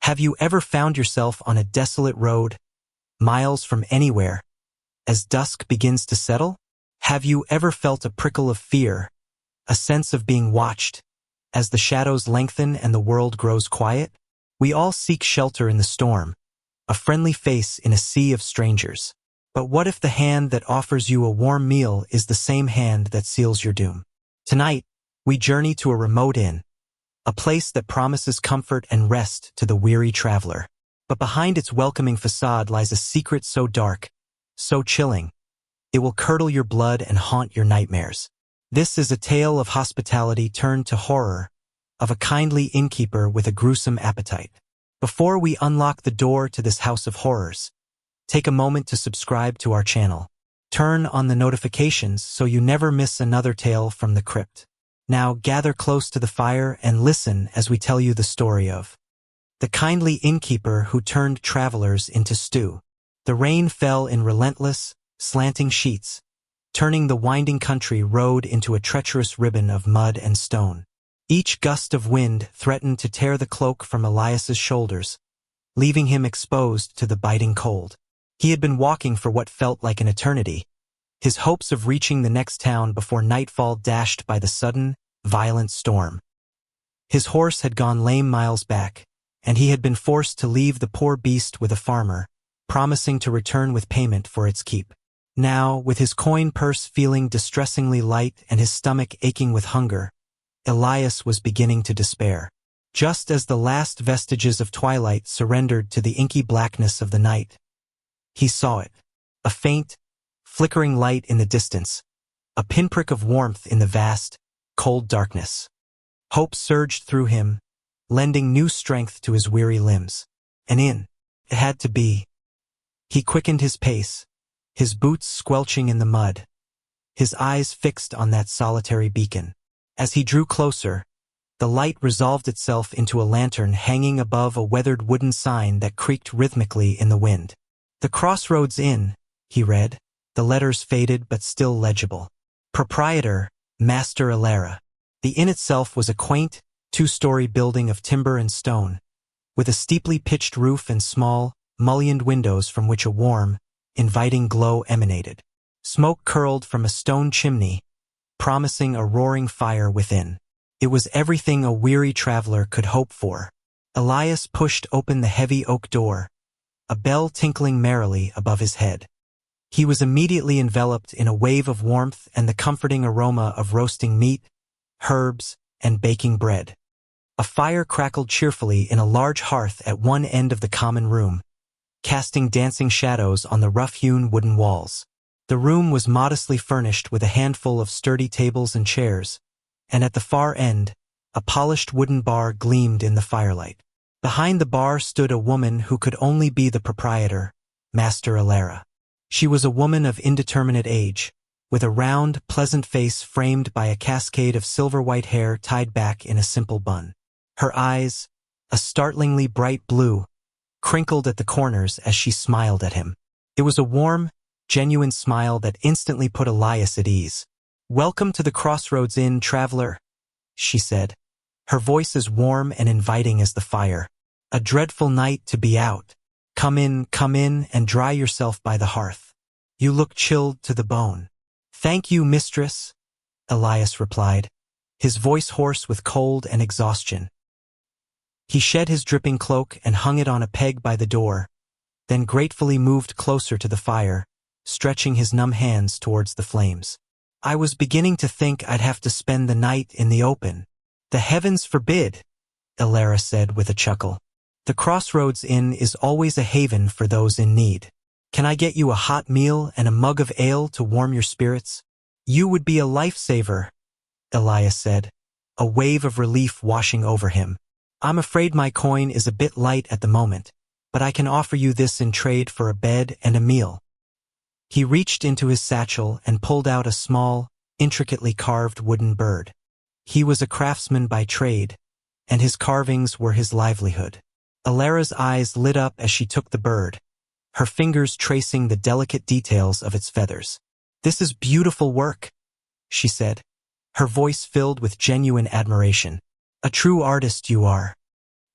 Have you ever found yourself on a desolate road, miles from anywhere, as dusk begins to settle? Have you ever felt a prickle of fear, a sense of being watched, as the shadows lengthen and the world grows quiet? We all seek shelter in the storm, a friendly face in a sea of strangers. But what if the hand that offers you a warm meal is the same hand that seals your doom? Tonight, we journey to a remote inn, a place that promises comfort and rest to the weary traveler. But behind its welcoming facade lies a secret so dark, so chilling, it will curdle your blood and haunt your nightmares. This is a tale of hospitality turned to horror, of a kindly innkeeper with a gruesome appetite. Before we unlock the door to this house of horrors, take a moment to subscribe to our channel. Turn on the notifications so you never miss another tale from the crypt. Now gather close to the fire and listen as we tell you the story of the kindly innkeeper who turned travelers into stew. The rain fell in relentless, slanting sheets, turning the winding country road into a treacherous ribbon of mud and stone. Each gust of wind threatened to tear the cloak from Elias's shoulders, leaving him exposed to the biting cold. He had been walking for what felt like an eternity, his hopes of reaching the next town before nightfall dashed by the sudden, violent storm. His horse had gone lame miles back, and he had been forced to leave the poor beast with a farmer, promising to return with payment for its keep. Now, with his coin purse feeling distressingly light and his stomach aching with hunger, Elias was beginning to despair. Just as the last vestiges of twilight surrendered to the inky blackness of the night, he saw it, a faint, flickering light in the distance, a pinprick of warmth in the vast, cold darkness. Hope surged through him, lending new strength to his weary limbs. An inn. It had to be. He quickened his pace, his boots squelching in the mud, his eyes fixed on that solitary beacon. As he drew closer, the light resolved itself into a lantern hanging above a weathered wooden sign that creaked rhythmically in the wind. "The Crossroads Inn," he read, the letters faded but still legible. Proprietor, Master Alara. The inn itself was a quaint, two-story building of timber and stone, with a steeply pitched roof and small, mullioned windows from which a warm, inviting glow emanated. Smoke curled from a stone chimney, promising a roaring fire within. It was everything a weary traveler could hope for. Elias pushed open the heavy oak door, a bell tinkling merrily above his head. He was immediately enveloped in a wave of warmth and the comforting aroma of roasting meat, herbs, and baking bread. A fire crackled cheerfully in a large hearth at one end of the common room, casting dancing shadows on the rough-hewn wooden walls. The room was modestly furnished with a handful of sturdy tables and chairs, and at the far end, a polished wooden bar gleamed in the firelight. Behind the bar stood a woman who could only be the proprietor, Master Alara. She was a woman of indeterminate age, with a round, pleasant face framed by a cascade of silver-white hair tied back in a simple bun. Her eyes, a startlingly bright blue, crinkled at the corners as she smiled at him. It was a warm, genuine smile that instantly put Elias at ease. "Welcome to the Crossroads Inn, traveler," she said, her voice as warm and inviting as the fire. "A dreadful night to be out. Come in, and dry yourself by the hearth. You look chilled to the bone." "Thank you, mistress," Elias replied, his voice hoarse with cold and exhaustion. He shed his dripping cloak and hung it on a peg by the door, then gratefully moved closer to the fire, stretching his numb hands towards the flames. "I was beginning to think I'd have to spend the night in the open." "The heavens forbid," Alara said with a chuckle. "The Crossroads Inn is always a haven for those in need. Can I get you a hot meal and a mug of ale to warm your spirits?" "You would be a lifesaver," Elias said, a wave of relief washing over him. "I'm afraid my coin is a bit light at the moment, but I can offer you this in trade for a bed and a meal." He reached into his satchel and pulled out a small, intricately carved wooden bird. He was a craftsman by trade, and his carvings were his livelihood. Alara's eyes lit up as she took the bird, her fingers tracing the delicate details of its feathers. "This is beautiful work," she said, her voice filled with genuine admiration. "A true artist you are."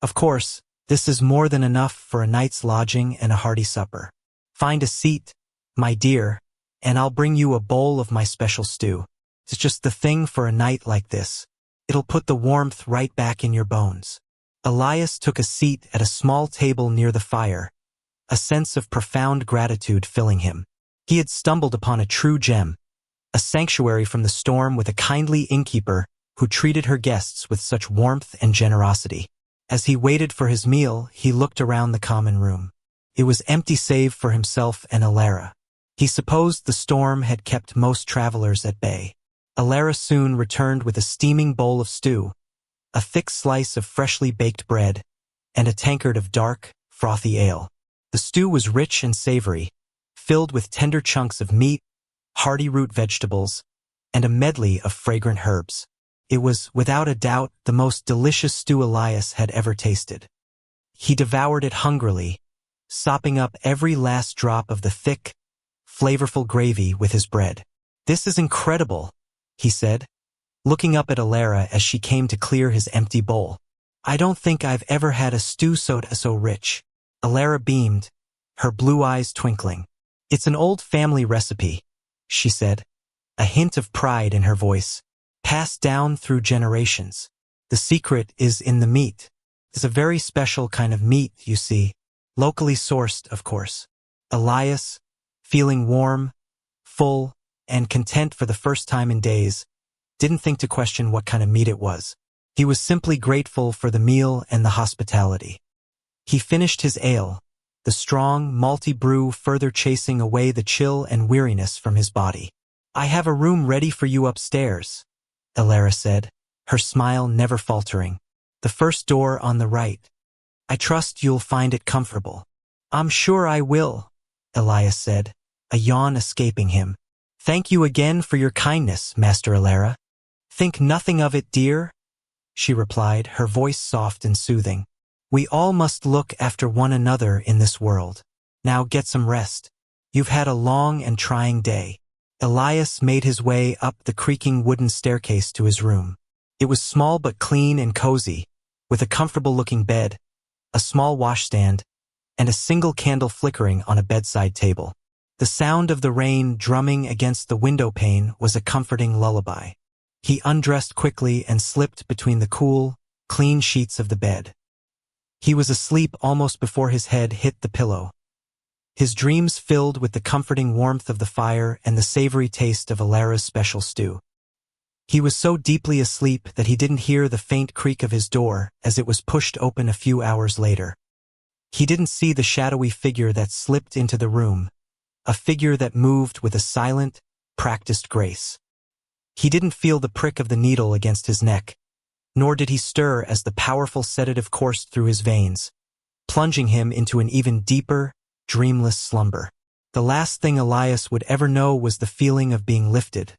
"Of course," This is more than enough for a night's lodging and a hearty supper. Find a seat, my dear, and I'll bring you a bowl of my special stew. It's just the thing for a night like this. It'll put the warmth right back in your bones." Elias took a seat at a small table near the fire, a sense of profound gratitude filling him. He had stumbled upon a true gem, a sanctuary from the storm with a kindly innkeeper who treated her guests with such warmth and generosity. As he waited for his meal, he looked around the common room. It was empty save for himself and Alara. He supposed the storm had kept most travelers at bay. Alara soon returned with a steaming bowl of stew, a thick slice of freshly baked bread, and a tankard of dark, frothy ale. The stew was rich and savory, filled with tender chunks of meat, hearty root vegetables, and a medley of fragrant herbs. It was, without a doubt, the most delicious stew Elias had ever tasted. He devoured it hungrily, sopping up every last drop of the thick, flavorful gravy with his bread. "This is incredible," he said, looking up at Alara as she came to clear his empty bowl. "I don't think I've ever had a stew so rich." Alara beamed, her blue eyes twinkling. "It's an old family recipe," she said, a hint of pride in her voice, "passed down through generations. The secret is in the meat. It's a very special kind of meat, you see, locally sourced, of course." Elias, feeling warm, full, and content for the first time in days, didn't think to question what kind of meat it was. He was simply grateful for the meal and the hospitality. He finished his ale, the strong, malty brew further chasing away the chill and weariness from his body. "I have a room ready for you upstairs," Alara said, her smile never faltering. "The first door on the right. I trust you'll find it comfortable." "I'm sure I will," Elias said, a yawn escaping him. "Thank you again for your kindness, Master Alara." "Think nothing of it, dear," she replied, her voice soft and soothing. "We all must look after one another in this world. Now get some rest. You've had a long and trying day." Elias made his way up the creaking wooden staircase to his room. It was small but clean and cozy, with a comfortable-looking bed, a small washstand, and a single candle flickering on a bedside table. The sound of the rain drumming against the window pane was a comforting lullaby. He undressed quickly and slipped between the cool, clean sheets of the bed. He was asleep almost before his head hit the pillow. His dreams filled with the comforting warmth of the fire and the savory taste of Alara's special stew. He was so deeply asleep that he didn't hear the faint creak of his door as it was pushed open a few hours later. He didn't see the shadowy figure that slipped into the room, a figure that moved with a silent, practiced grace. He didn't feel the prick of the needle against his neck, nor did he stir as the powerful sedative coursed through his veins, plunging him into an even deeper, dreamless slumber. The last thing Elias would ever know was the feeling of being lifted,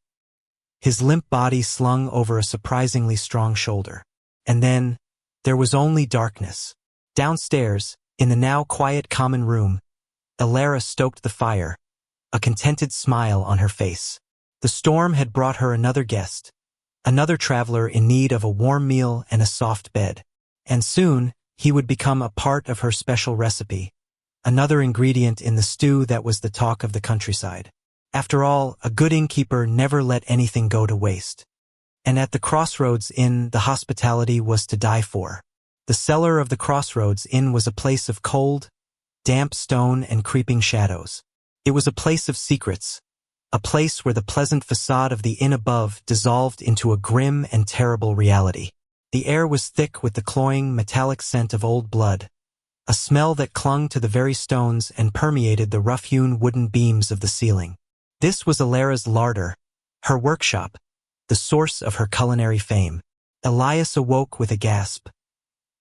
his limp body slung over a surprisingly strong shoulder. And then, there was only darkness. Downstairs, in the now quiet common room, Alara stoked the fire, a contented smile on her face. The storm had brought her another guest, another traveler in need of a warm meal and a soft bed. And soon, he would become a part of her special recipe, another ingredient in the stew that was the talk of the countryside. After all, a good innkeeper never let anything go to waste. And at the Crossroads Inn, the hospitality was to die for. The cellar of the Crossroads Inn was a place of cold, damp stone and creeping shadows. It was a place of secrets, a place where the pleasant facade of the inn above dissolved into a grim and terrible reality. The air was thick with the cloying, metallic scent of old blood, a smell that clung to the very stones and permeated the rough-hewn wooden beams of the ceiling. This was Alara's larder, her workshop, the source of her culinary fame. Elias awoke with a gasp,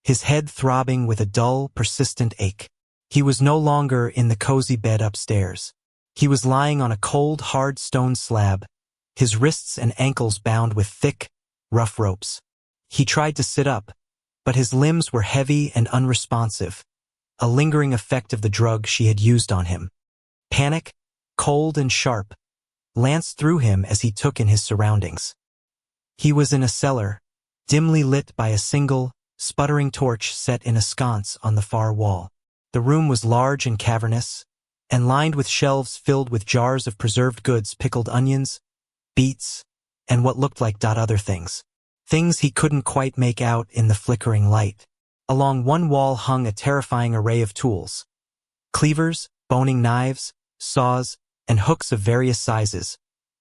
his head throbbing with a dull, persistent ache. He was no longer in the cozy bed upstairs. He was lying on a cold, hard stone slab, his wrists and ankles bound with thick, rough ropes. He tried to sit up, but his limbs were heavy and unresponsive, a lingering effect of the drug she had used on him. Panic, cold and sharp, lanced through him as he took in his surroundings. He was in a cellar, dimly lit by a single, sputtering torch set in a sconce on the far wall. The room was large and cavernous, and lined with shelves filled with jars of preserved goods, pickled onions, beets, and what looked like other things. Things he couldn't quite make out in the flickering light. Along one wall hung a terrifying array of tools. Cleavers, boning knives, saws, and hooks of various sizes,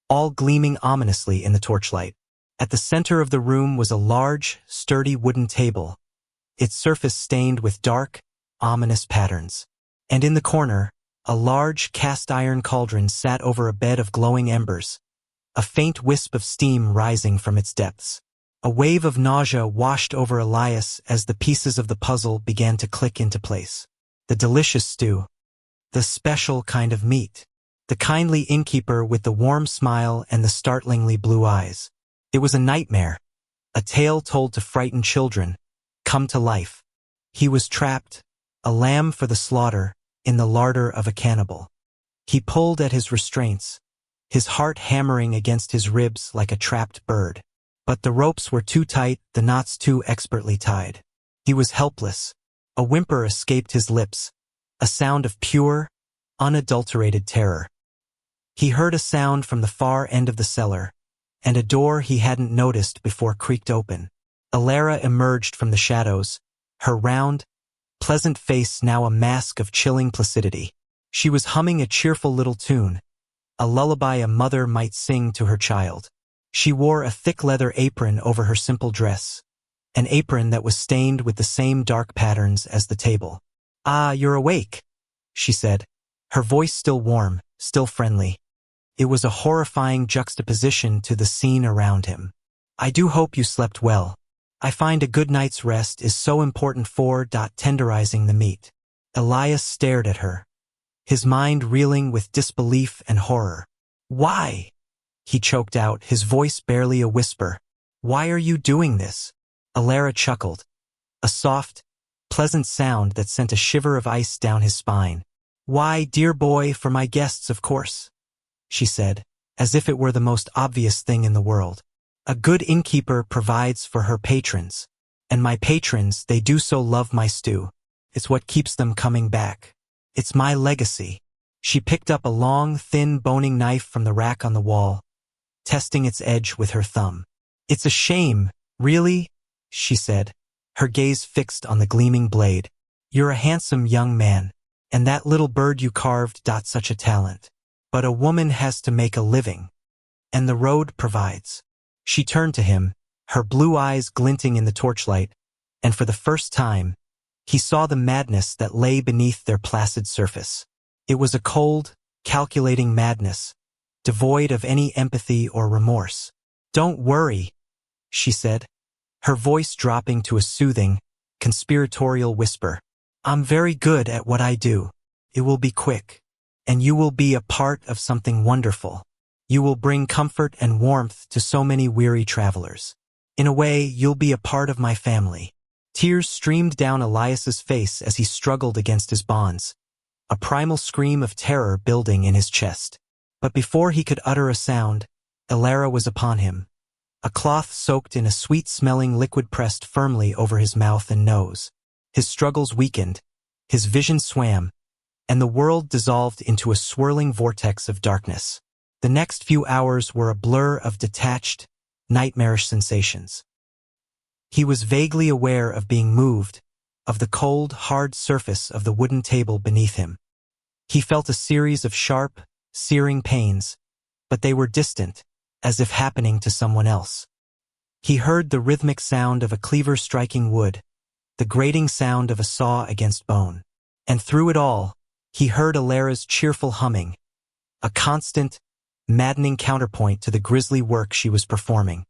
all gleaming ominously in the torchlight. At the center of the room was a large, sturdy wooden table, its surface stained with dark, ominous patterns. And in the corner, a large cast-iron cauldron sat over a bed of glowing embers, a faint wisp of steam rising from its depths. A wave of nausea washed over Elias as the pieces of the puzzle began to click into place. The delicious stew. The special kind of meat. The kindly innkeeper with the warm smile and the startlingly blue eyes. It was a nightmare, a tale told to frighten children, come to life. He was trapped, a lamb for the slaughter, in the larder of a cannibal. He pulled at his restraints, his heart hammering against his ribs like a trapped bird. But the ropes were too tight, the knots too expertly tied. He was helpless. A whimper escaped his lips, a sound of pure, unadulterated terror. He heard a sound from the far end of the cellar, and a door he hadn't noticed before creaked open. Alara emerged from the shadows, her round, pleasant face now a mask of chilling placidity. She was humming a cheerful little tune, a lullaby a mother might sing to her child. She wore a thick leather apron over her simple dress, an apron that was stained with the same dark patterns as the table. "Ah, you're awake," she said, her voice still warm, still friendly. It was a horrifying juxtaposition to the scene around him. "I do hope you slept well. I find a good night's rest is so important for tenderizing the meat." Elias stared at her, his mind reeling with disbelief and horror. "Why?" he choked out, his voice barely a whisper. "Why are you doing this?" Alara chuckled, a soft, pleasant sound that sent a shiver of ice down his spine. "Why, dear boy, for my guests, of course," she said, as if it were the most obvious thing in the world. "A good innkeeper provides for her patrons, and my patrons, they do so love my stew. It's what keeps them coming back. It's my legacy." She picked up a long, thin boning knife from the rack on the wall, testing its edge with her thumb. "It's a shame, really," she said, her gaze fixed on the gleaming blade. "You're a handsome young man, and that little bird you carved, such a talent. But a woman has to make a living, and the road provides." She turned to him, her blue eyes glinting in the torchlight, and for the first time, he saw the madness that lay beneath their placid surface. It was a cold, calculating madness, devoid of any empathy or remorse. "Don't worry," she said, her voice dropping to a soothing, conspiratorial whisper. "I'm very good at what I do. It will be quick, and you will be a part of something wonderful. You will bring comfort and warmth to so many weary travelers. In a way, you'll be a part of my family." Tears streamed down Elias's face as he struggled against his bonds, a primal scream of terror building in his chest. But before he could utter a sound, Alara was upon him, a cloth soaked in a sweet-smelling liquid pressed firmly over his mouth and nose. His struggles weakened, his vision swam, and the world dissolved into a swirling vortex of darkness. The next few hours were a blur of detached, nightmarish sensations. He was vaguely aware of being moved, of the cold, hard surface of the wooden table beneath him. He felt a series of sharp, searing pains, but they were distant, as if happening to someone else. He heard the rhythmic sound of a cleaver striking wood, the grating sound of a saw against bone. And through it all, he heard Alara's cheerful humming, a constant, maddening counterpoint to the grisly work she was performing.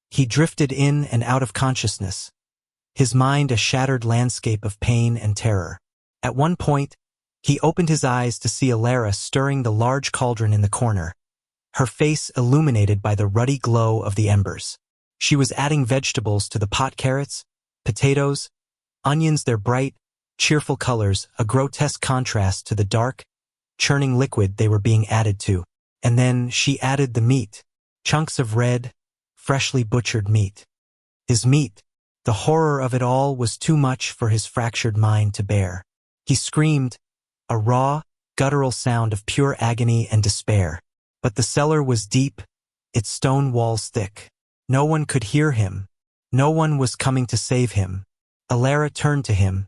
He drifted in and out of consciousness, his mind a shattered landscape of pain and terror. At one point, he opened his eyes to see Alara stirring the large cauldron in the corner, her face illuminated by the ruddy glow of the embers. She was adding vegetables to the pot: carrots, potatoes, onions, their bright, cheerful colors, a grotesque contrast to the dark, churning liquid they were being added to. And then she added the meat, chunks of red, freshly butchered meat. His meat, The horror of it all was too much for his fractured mind to bear. He screamed, a raw, guttural sound of pure agony and despair. But the cellar was deep, its stone walls thick. No one could hear him. No one was coming to save him. Alara turned to him,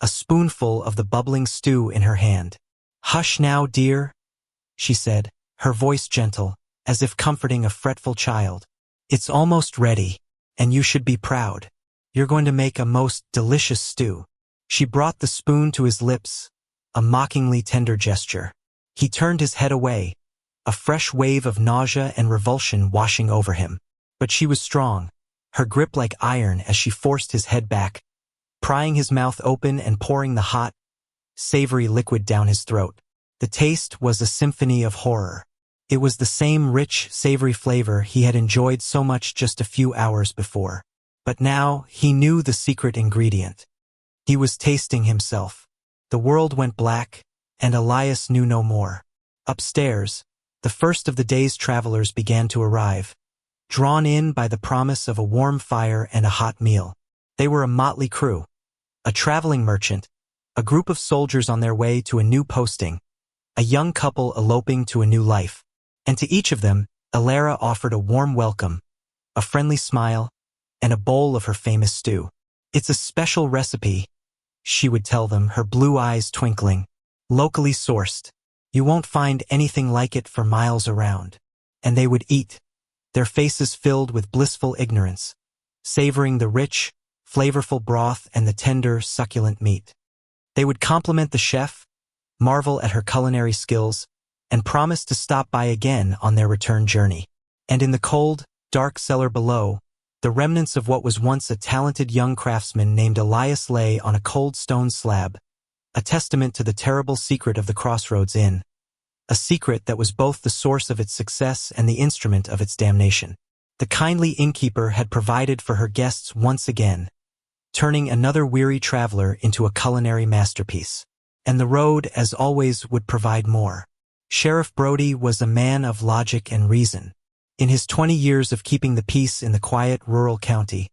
a spoonful of the bubbling stew in her hand. "Hush now, dear," she said, her voice gentle, as if comforting a fretful child. "It's almost ready, and you should be proud. You're going to make a most delicious stew." She brought the spoon to his lips, a mockingly tender gesture. He turned his head away, a fresh wave of nausea and revulsion washing over him. But she was strong, her grip like iron as she forced his head back, prying his mouth open and pouring the hot, savory liquid down his throat. The taste was a symphony of horror. It was the same rich, savory flavor he had enjoyed so much just a few hours before. But now he knew the secret ingredient. He was tasting himself. The world went black, and Elias knew no more. Upstairs, the first of the day's travelers began to arrive, drawn in by the promise of a warm fire and a hot meal. They were a motley crew, a traveling merchant, a group of soldiers on their way to a new posting, a young couple eloping to a new life. And to each of them, Alara offered a warm welcome, a friendly smile, and a bowl of her famous stew. "It's a special recipe," she would tell them, her blue eyes twinkling. "Locally sourced. You won't find anything like it for miles around." And they would eat, their faces filled with blissful ignorance, savoring the rich, flavorful broth and the tender, succulent meat. They would compliment the chef, marvel at her culinary skills, and promise to stop by again on their return journey. And in the cold, dark cellar below, the remnants of what was once a talented young craftsman named Elias lay on a cold stone slab, a testament to the terrible secret of the Crossroads Inn, a secret that was both the source of its success and the instrument of its damnation. The kindly innkeeper had provided for her guests once again, turning another weary traveler into a culinary masterpiece. And the road, as always, would provide more. Sheriff Brody was a man of logic and reason. In his 20 years of keeping the peace in the quiet rural county,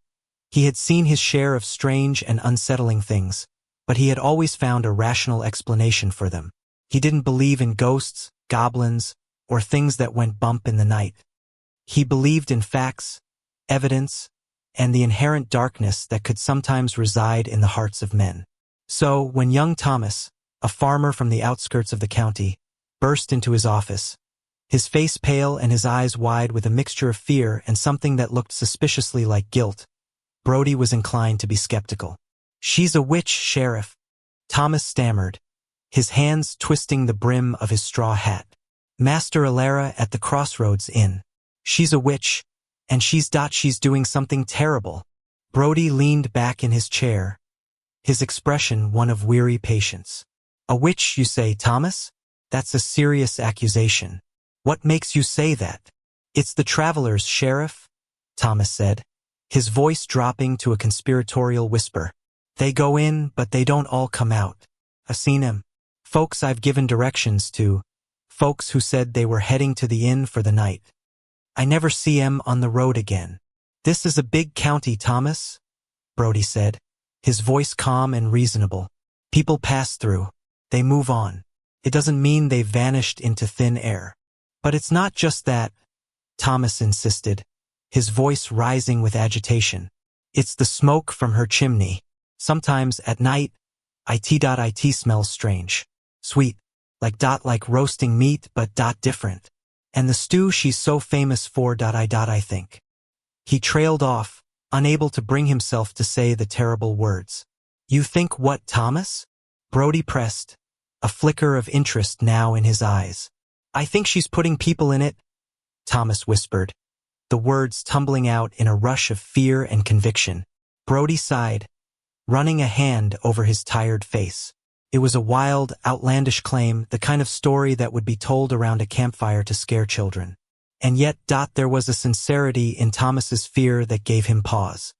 he had seen his share of strange and unsettling things, but he had always found a rational explanation for them. He didn't believe in ghosts, goblins, or things that went bump in the night. He believed in facts, evidence, and the inherent darkness that could sometimes reside in the hearts of men. So, when young Thomas, a farmer from the outskirts of the county, burst into his office, his face pale and his eyes wide with a mixture of fear and something that looked suspiciously like guilt, Brody was inclined to be skeptical. "She's a witch, Sheriff," Thomas stammered, his hands twisting the brim of his straw hat. "Master Alara at the Crossroads Inn. She's a witch, and she's doing something terrible." Brody leaned back in his chair, his expression one of weary patience. "A witch, you say, Thomas? That's a serious accusation. What makes you say that?" "It's the travelers, Sheriff," Thomas said, his voice dropping to a conspiratorial whisper. "They go in, but they don't all come out. I've seen 'em. Folks I've given directions to, folks who said they were heading to the inn for the night. I never see 'em on the road again." "This is a big county, Thomas," Brody said, his voice calm and reasonable. "People pass through. They move on. It doesn't mean they've vanished into thin air." "But it's not just that," Thomas insisted, his voice rising with agitation. "It's the smoke from her chimney. Sometimes at night, it smells strange. Sweet. Like roasting meat, but different. And the stew she's so famous for, I think." He trailed off, unable to bring himself to say the terrible words. "You think what, Thomas?" Brody pressed, a flicker of interest now in his eyes. "I think she's putting people in it," Thomas whispered, the words tumbling out in a rush of fear and conviction. Brody sighed, running a hand over his tired face. It was a wild, outlandish claim, the kind of story that would be told around a campfire to scare children. And yet, there was a sincerity in Thomas's fear that gave him pause.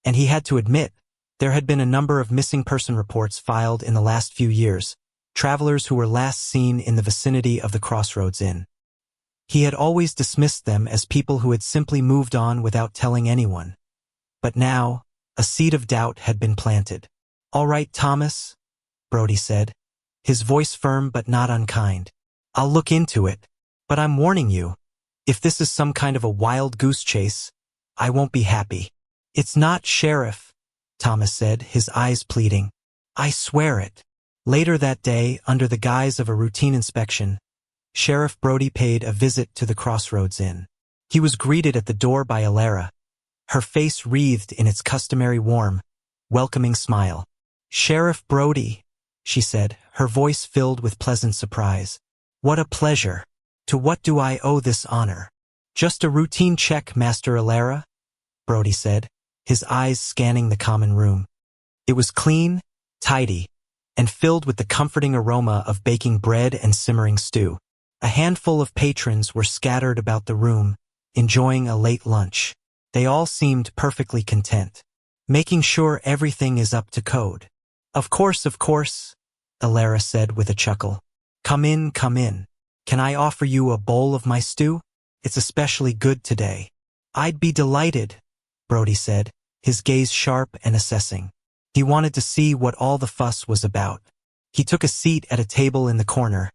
And he had to admit, there had been a number of missing person reports filed in the last few years, travelers who were last seen in the vicinity of the Crossroads Inn. He had always dismissed them as people who had simply moved on without telling anyone. But now, A seed of doubt had been planted. "All right, Thomas," Brody said, his voice firm but not unkind. "I'll look into it. But I'm warning you, if this is some kind of a wild goose chase, I won't be happy." "It's not, Sheriff," Thomas said, his eyes pleading. "I swear it." Later that day, under the guise of a routine inspection, Sheriff Brody paid a visit to the Crossroads Inn. He was greeted at the door by Alara, her face wreathed in its customary warm, welcoming smile. "Sheriff Brody," she said, her voice filled with pleasant surprise. "What a pleasure. To what do I owe this honor?" "Just a routine check, Master Alara," Brody said, his eyes scanning the common room. It was clean, tidy, and filled with the comforting aroma of baking bread and simmering stew. A handful of patrons were scattered about the room, enjoying a late lunch. They all seemed perfectly content, making sure everything is up to code. Of course, Alara said with a chuckle. Come in. Can I offer you a bowl of my stew? It's especially good today." "I'd be delighted," Brody said, his gaze sharp and assessing. He wanted to see what all the fuss was about. He took a seat at a table in the corner,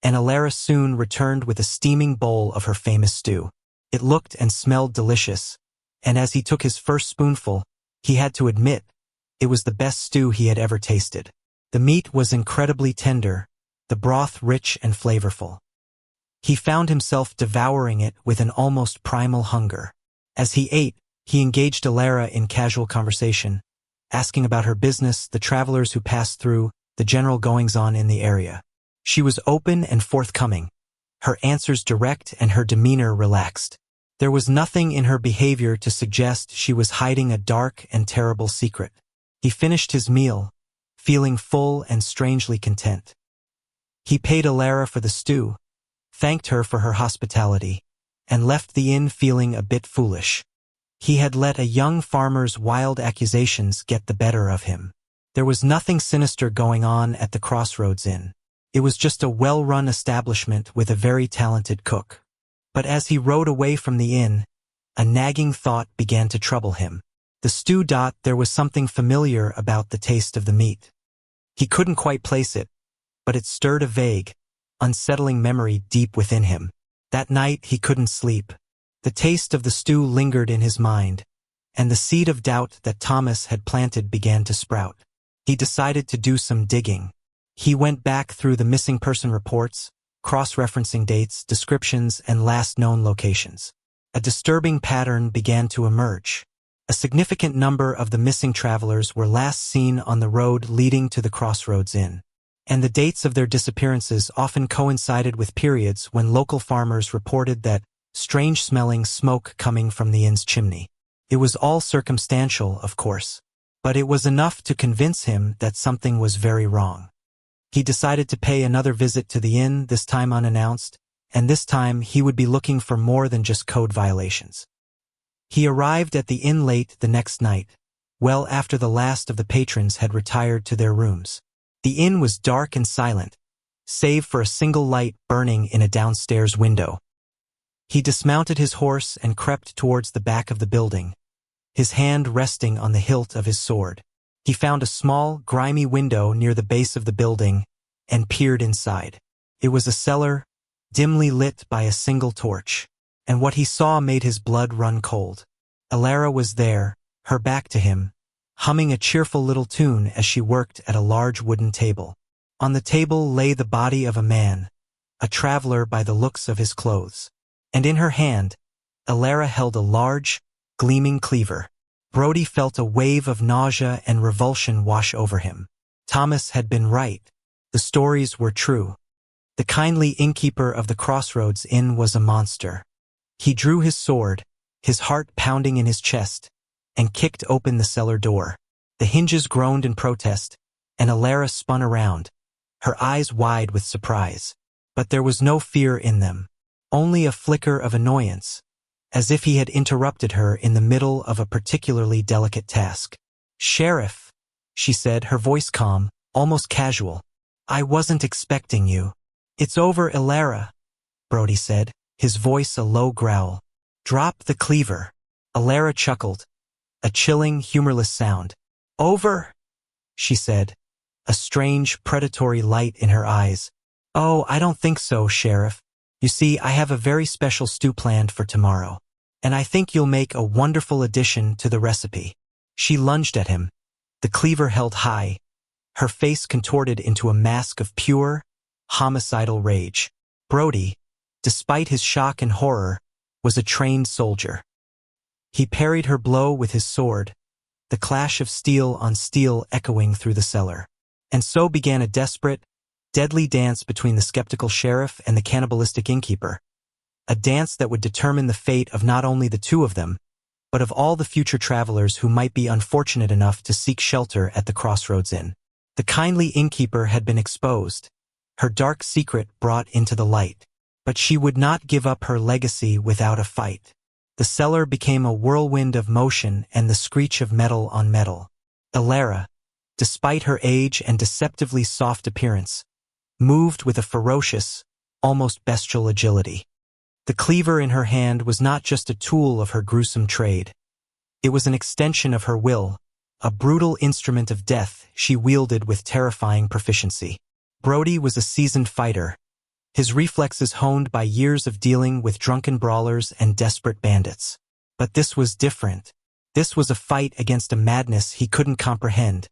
and Alara soon returned with a steaming bowl of her famous stew. It looked and smelled delicious, and as he took his first spoonful, he had to admit, it was the best stew he had ever tasted. The meat was incredibly tender, the broth rich and flavorful. He found himself devouring it with an almost primal hunger. As he ate, he engaged Alara in casual conversation, asking about her business, the travelers who passed through, the general goings-on in the area. She was open and forthcoming, her answers direct and her demeanor relaxed. There was nothing in her behavior to suggest she was hiding a dark and terrible secret. He finished his meal, feeling full and strangely content. He paid Alara for the stew, thanked her for her hospitality, and left the inn feeling a bit foolish. He had let a young farmer's wild accusations get the better of him. There was nothing sinister going on at the Crossroads Inn. It was just a well-run establishment with a very talented cook. But as he rode away from the inn, a nagging thought began to trouble him. The stew. There was something familiar about the taste of the meat. He couldn't quite place it, but it stirred a vague, unsettling memory deep within him. That night he couldn't sleep. The taste of the stew lingered in his mind, and the seed of doubt that Thomas had planted began to sprout. He decided to do some digging. He went back through the missing person reports, cross-referencing dates, descriptions, and last known locations. A disturbing pattern began to emerge. A significant number of the missing travelers were last seen on the road leading to the Crossroads Inn, and the dates of their disappearances often coincided with periods when local farmers reported that strange-smelling smoke coming from the inn's chimney. It was all circumstantial, of course, but it was enough to convince him that something was very wrong. He decided to pay another visit to the inn, this time unannounced, and this time he would be looking for more than just code violations. He arrived at the inn late the next night, well after the last of the patrons had retired to their rooms. The inn was dark and silent, save for a single light burning in a downstairs window. He dismounted his horse and crept towards the back of the building, his hand resting on the hilt of his sword. He found a small, grimy window near the base of the building and peered inside. It was a cellar, dimly lit by a single torch, and what he saw made his blood run cold. Alara was there, her back to him, humming a cheerful little tune as she worked at a large wooden table. On the table lay the body of a man, a traveler by the looks of his clothes, and in her hand, Alara held a large, gleaming cleaver. Brody felt a wave of nausea and revulsion wash over him. Thomas had been right. The stories were true. The kindly innkeeper of the Crossroads Inn was a monster. He drew his sword, his heart pounding in his chest, and kicked open the cellar door. The hinges groaned in protest, and Alara spun around, her eyes wide with surprise. But there was no fear in them, only a flicker of annoyance, as if he had interrupted her in the middle of a particularly delicate task. "Sheriff," she said, her voice calm, almost casual. "I wasn't expecting you." "It's over, Alara," Brody said, his voice a low growl. "Drop the cleaver." Alara chuckled, a chilling, humorless sound. Over, she said, a strange, predatory light in her eyes. Oh, I don't think so, Sheriff. You see, I have a very special stew planned for tomorrow, and I think you'll make a wonderful addition to the recipe. She lunged at him, the cleaver held high, her face contorted into a mask of pure, homicidal rage. Brody, despite his shock and horror, was a trained soldier. He parried her blow with his sword, the clash of steel on steel echoing through the cellar. And so began a desperate, deadly dance between the skeptical sheriff and the cannibalistic innkeeper, a dance that would determine the fate of not only the two of them, but of all the future travelers who might be unfortunate enough to seek shelter at the Crossroads Inn. The kindly innkeeper had been exposed, her dark secret brought into the light, but she would not give up her legacy without a fight. The cellar became a whirlwind of motion and the screech of metal on metal. Elara, despite her age and deceptively soft appearance, moved with a ferocious, almost bestial agility. The cleaver in her hand was not just a tool of her gruesome trade. It was an extension of her will, a brutal instrument of death she wielded with terrifying proficiency. Brody was a seasoned fighter, his reflexes honed by years of dealing with drunken brawlers and desperate bandits. But this was different. This was a fight against a madness he couldn't comprehend,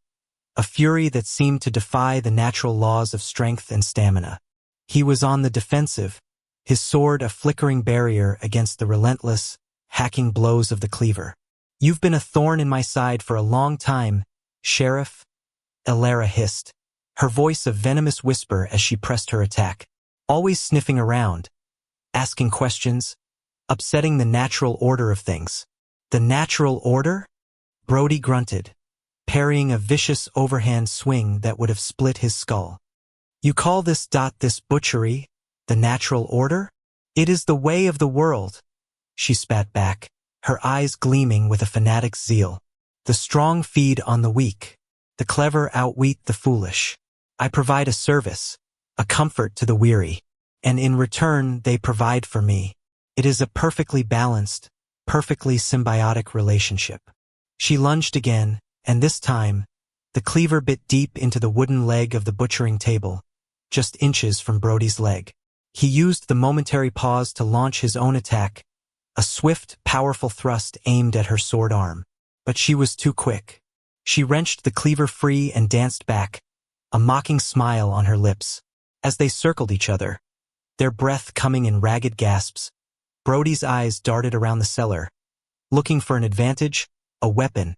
a fury that seemed to defy the natural laws of strength and stamina. He was on the defensive, his sword a flickering barrier against the relentless, hacking blows of the cleaver. "You've been a thorn in my side for a long time, Sheriff," Elara hissed, her voice a venomous whisper as she pressed her attack. Always sniffing around, asking questions, upsetting the natural order of things. The natural order? Brody grunted, parrying a vicious overhand swing that would have split his skull. "You call this butchery, the natural order? It is the way of the world," she spat back, her eyes gleaming with a fanatic's zeal. "The strong feed on the weak. The clever outwit the foolish. I provide a service, a comfort to the weary, and in return they provide for me. It is a perfectly balanced, perfectly symbiotic relationship." She lunged again, and this time, the cleaver bit deep into the wooden leg of the butchering table, just inches from Brody's leg. He used the momentary pause to launch his own attack, a swift, powerful thrust aimed at her sword arm. But she was too quick. She wrenched the cleaver free and danced back, a mocking smile on her lips. As they circled each other, their breath coming in ragged gasps, Brody's eyes darted around the cellar, looking for an advantage, a weapon,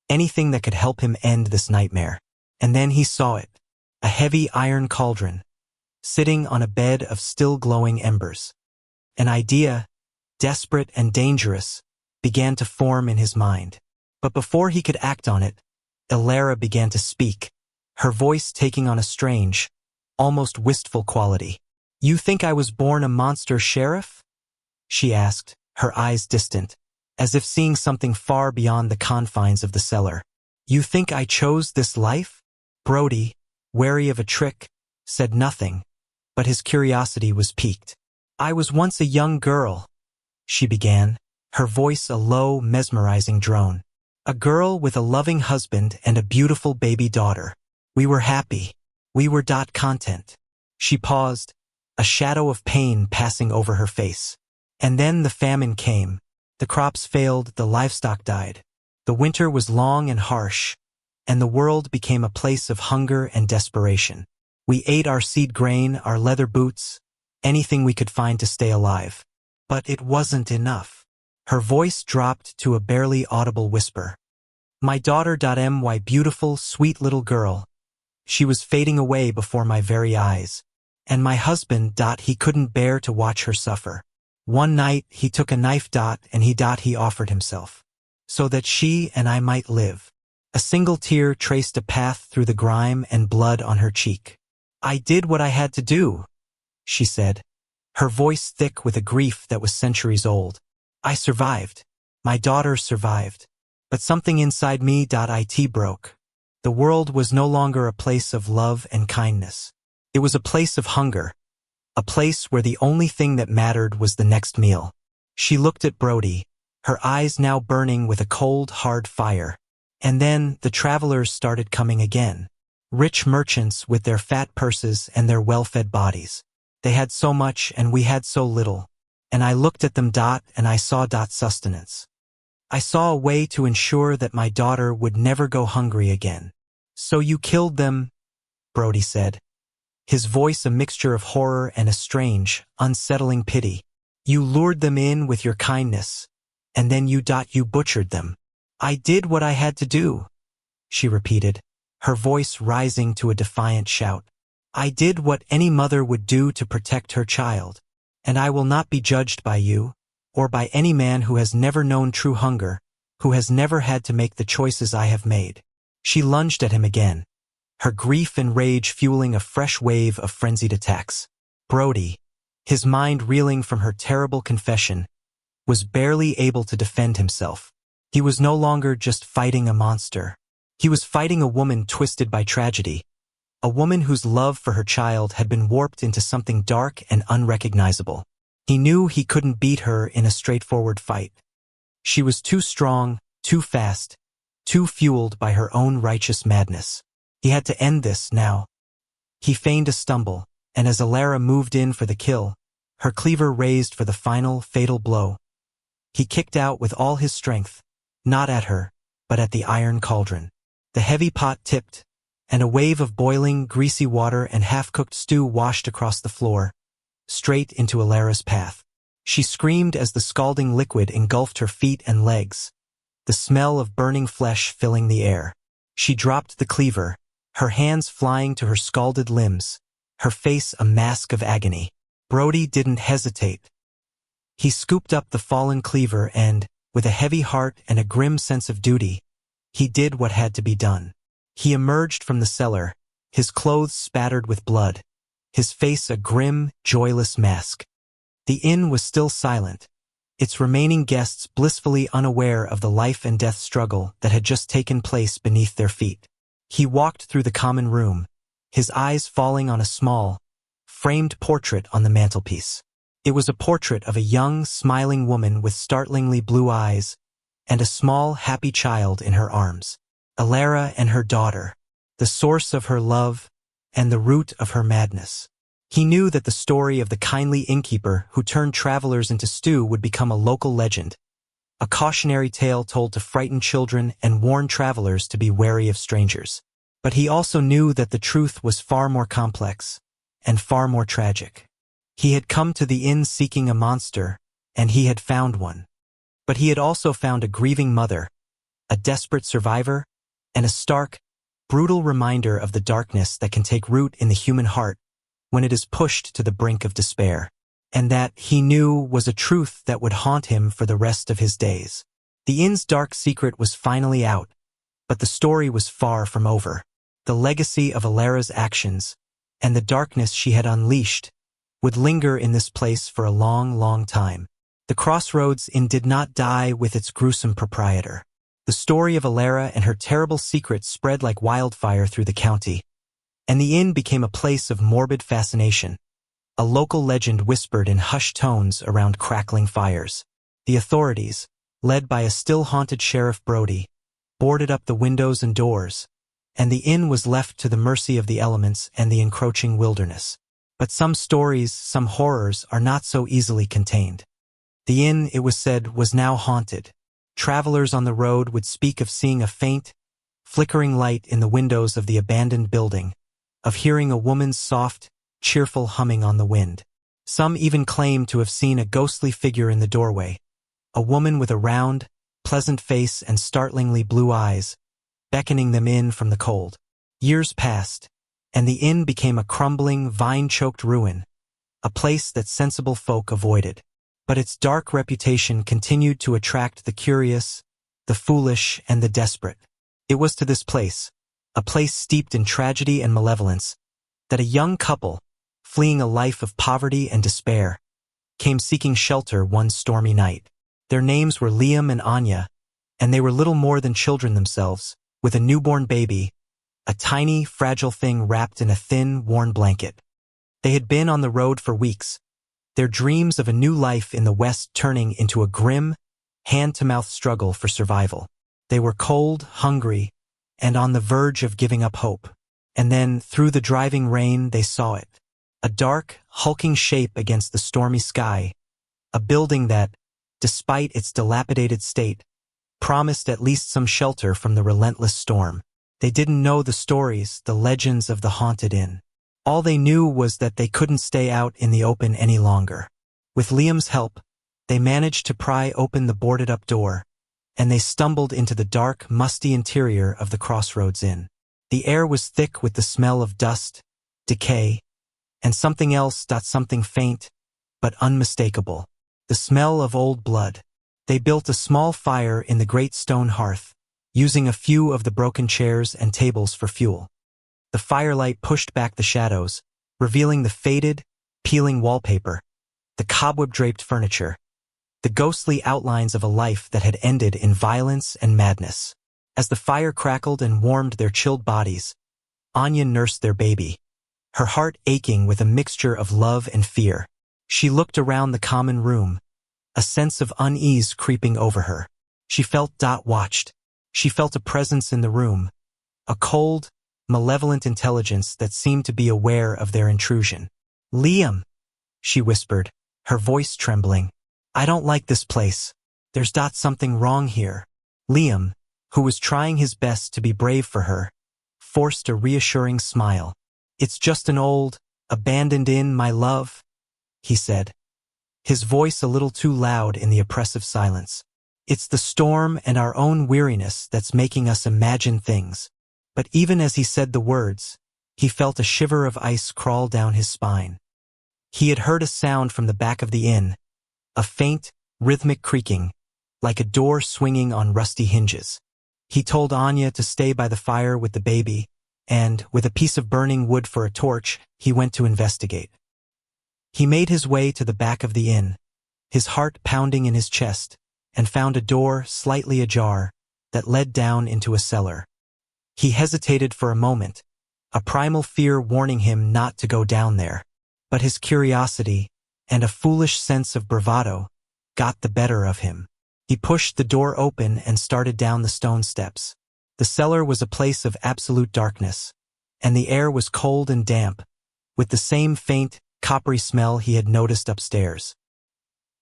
anything that could help him end this nightmare. And then he saw it, a heavy iron cauldron, sitting on a bed of still glowing embers. An idea, desperate and dangerous, began to form in his mind. But before he could act on it, Elara began to speak, her voice taking on a strange, almost wistful quality. "You think I was born a monster, Sheriff?" she asked, her eyes distant, as if seeing something far beyond the confines of the cellar. "You think I chose this life?" Brody, wary of a trick, said nothing, but his curiosity was piqued. "I was once a young girl," she began, her voice a low, mesmerizing drone. "A girl with a loving husband and a beautiful baby daughter. We were happy. We were content." She paused, a shadow of pain passing over her face. "And then the famine came. The crops failed, the livestock died. The winter was long and harsh, and the world became a place of hunger and desperation. We ate our seed grain, our leather boots, anything we could find to stay alive. But it wasn't enough." Her voice dropped to a barely audible whisper. "My daughter, my beautiful, sweet little girl. She was fading away before my very eyes. And my husband, he couldn't bear to watch her suffer. One night, he took a knife, and he offered himself, so that she and I might live." A single tear traced a path through the grime and blood on her cheek. "I did what I had to do," she said, her voice thick with a grief that was centuries old. "I survived. My daughter survived. But something inside me, it broke. The world was no longer a place of love and kindness. It was a place of hunger, a place where the only thing that mattered was the next meal." She looked at Brody, her eyes now burning with a cold, hard fire. And then the travelers started coming again. Rich merchants with their fat purses and their well-fed bodies. They had so much and we had so little. And I looked at them, and I saw sustenance. I saw a way to ensure that my daughter would never go hungry again. So you killed them, Brody said. His voice a mixture of horror and a strange, unsettling pity. You lured them in with your kindness, and then you butchered them. I did what I had to do, she repeated, her voice rising to a defiant shout. I did what any mother would do to protect her child, and I will not be judged by you, or by any man who has never known true hunger, who has never had to make the choices I have made. She lunged at him again, her grief and rage fueling a fresh wave of frenzied attacks. Brody, his mind reeling from her terrible confession, was barely able to defend himself. He was no longer just fighting a monster. He was fighting a woman twisted by tragedy, a woman whose love for her child had been warped into something dark and unrecognizable. He knew he couldn't beat her in a straightforward fight. She was too strong, too fast, too fueled by her own righteous madness. He had to end this now. He feigned a stumble, and as Alara moved in for the kill, her cleaver raised for the final, fatal blow. He kicked out with all his strength, not at her, but at the iron cauldron. The heavy pot tipped, and a wave of boiling, greasy water and half-cooked stew washed across the floor, straight into Alara's path. She screamed as the scalding liquid engulfed her feet and legs, the smell of burning flesh filling the air. She dropped the cleaver, her hands flying to her scalded limbs, her face a mask of agony. Brody didn't hesitate. He scooped up the fallen cleaver and, with a heavy heart and a grim sense of duty, he did what had to be done. He emerged from the cellar, his clothes spattered with blood, his face a grim, joyless mask. The inn was still silent, its remaining guests blissfully unaware of the life and death struggle that had just taken place beneath their feet. He walked through the common room, his eyes falling on a small, framed portrait on the mantelpiece. It was a portrait of a young, smiling woman with startlingly blue eyes and a small, happy child in her arms. Alara and her daughter, the source of her love and the root of her madness. He knew that the story of the kindly innkeeper who turned travelers into stew would become a local legend, a cautionary tale told to frighten children and warn travelers to be wary of strangers. But he also knew that the truth was far more complex and far more tragic. He had come to the inn seeking a monster, and he had found one. But he had also found a grieving mother, a desperate survivor, and a stark, brutal reminder of the darkness that can take root in the human heart when it is pushed to the brink of despair. And that, he knew, was a truth that would haunt him for the rest of his days. The inn's dark secret was finally out, but the story was far from over. The legacy of Alara's actions, and the darkness she had unleashed, would linger in this place for a long, long time. The Crossroads Inn did not die with its gruesome proprietor. The story of Alara and her terrible secrets spread like wildfire through the county, and the inn became a place of morbid fascination, a local legend whispered in hushed tones around crackling fires. The authorities, led by a still-haunted Sheriff Brody, boarded up the windows and doors, and the inn was left to the mercy of the elements and the encroaching wilderness. But some stories, some horrors, are not so easily contained. The inn, it was said, was now haunted. Travelers on the road would speak of seeing a faint, flickering light in the windows of the abandoned building, of hearing a woman's soft, cheerful humming on the wind. Some even claimed to have seen a ghostly figure in the doorway, a woman with a round, pleasant face and startlingly blue eyes, beckoning them in from the cold. Years passed, and the inn became a crumbling, vine-choked ruin, a place that sensible folk avoided. But its dark reputation continued to attract the curious, the foolish, and the desperate. It was to this place, a place steeped in tragedy and malevolence, that a young couple, fleeing a life of poverty and despair, came seeking shelter one stormy night. Their names were Liam and Anya, and they were little more than children themselves, with a newborn baby, a tiny, fragile thing wrapped in a thin, worn blanket. They had been on the road for weeks, their dreams of a new life in the West turning into a grim, hand-to-mouth struggle for survival. They were cold, hungry, and on the verge of giving up hope. And then, through the driving rain, they saw it. A dark, hulking shape against the stormy sky. A building that, despite its dilapidated state, promised at least some shelter from the relentless storm. They didn't know the stories, the legends of the haunted inn. All they knew was that they couldn't stay out in the open any longer. With Liam's help, they managed to pry open the boarded-up door, and they stumbled into the dark, musty interior of the Crossroads Inn. The air was thick with the smell of dust, decay, and something else, something faint, but unmistakable. The smell of old blood. They built a small fire in the great stone hearth, using a few of the broken chairs and tables for fuel. The firelight pushed back the shadows, revealing the faded, peeling wallpaper, the cobweb-draped furniture, the ghostly outlines of a life that had ended in violence and madness. As the fire crackled and warmed their chilled bodies, Anya nursed their baby, her heart aching with a mixture of love and fear. She looked around the common room, a sense of unease creeping over her. She felt watched. She felt a presence in the room, a cold, malevolent intelligence that seemed to be aware of their intrusion. "Liam," she whispered, her voice trembling. "I don't like this place. There's something wrong here." Liam, who was trying his best to be brave for her, forced a reassuring smile. "It's just an old, abandoned inn, my love," he said, his voice a little too loud in the oppressive silence. "It's the storm and our own weariness that's making us imagine things." But even as he said the words, he felt a shiver of ice crawl down his spine. He had heard a sound from the back of the inn, a faint, rhythmic creaking, like a door swinging on rusty hinges. He told Anya to stay by the fire with the baby, and, with a piece of burning wood for a torch, he went to investigate. He made his way to the back of the inn, his heart pounding in his chest, and found a door, slightly ajar, that led down into a cellar. He hesitated for a moment, a primal fear warning him not to go down there. But his curiosity, and a foolish sense of bravado, got the better of him. He pushed the door open and started down the stone steps. The cellar was a place of absolute darkness, and the air was cold and damp, with the same faint, coppery smell he had noticed upstairs.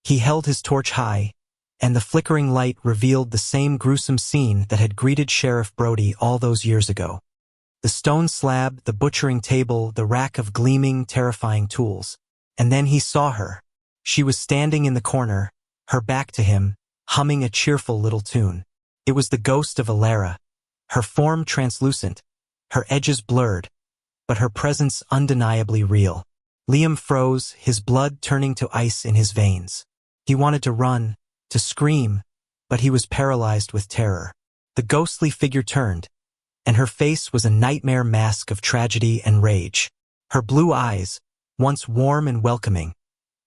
He held his torch high, and the flickering light revealed the same gruesome scene that had greeted Sheriff Brody all those years ago. The stone slab, the butchering table, the rack of gleaming, terrifying tools. And then he saw her. She was standing in the corner, her back to him, humming a cheerful little tune. It was the ghost of Alara, her form translucent, her edges blurred, but her presence undeniably real. Liam froze, his blood turning to ice in his veins. He wanted to run, to scream, but he was paralyzed with terror. The ghostly figure turned, and her face was a nightmare mask of tragedy and rage. Her blue eyes, once warm and welcoming,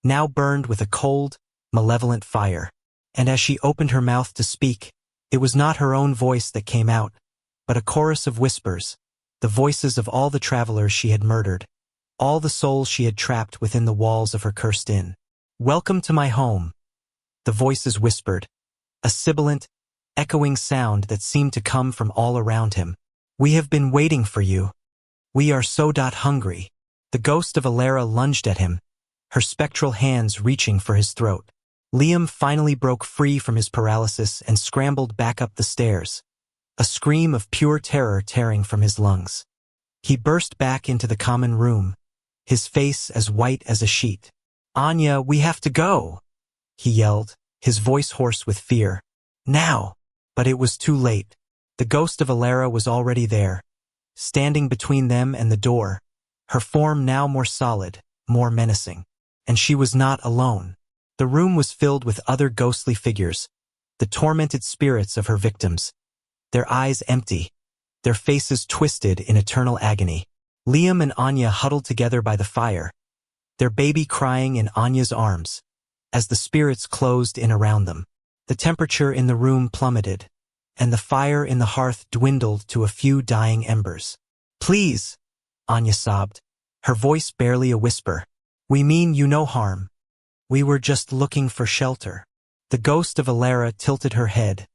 now burned with a cold, malevolent fire. And as she opened her mouth to speak, it was not her own voice that came out, but a chorus of whispers, the voices of all the travelers she had murdered, all the souls she had trapped within the walls of her cursed inn. "Welcome to my home," the voices whispered, a sibilant, echoing sound that seemed to come from all around him. "We have been waiting for you. We are so hungry." The ghost of Alara lunged at him, her spectral hands reaching for his throat. Liam finally broke free from his paralysis and scrambled back up the stairs, a scream of pure terror tearing from his lungs. He burst back into the common room, his face as white as a sheet. "Anya, we have to go," he yelled, his voice hoarse with fear. "Now!" But it was too late. The ghost of Alara was already there, standing between them and the door, her form now more solid, more menacing. And she was not alone. The room was filled with other ghostly figures, the tormented spirits of her victims, their eyes empty, their faces twisted in eternal agony. Liam and Anya huddled together by the fire, their baby crying in Anya's arms, as the spirits closed in around them. The temperature in the room plummeted, and the fire in the hearth dwindled to a few dying embers. "Please," Anya sobbed, her voice barely a whisper. "We mean you no harm. We were just looking for shelter." The ghost of Alara tilted her head,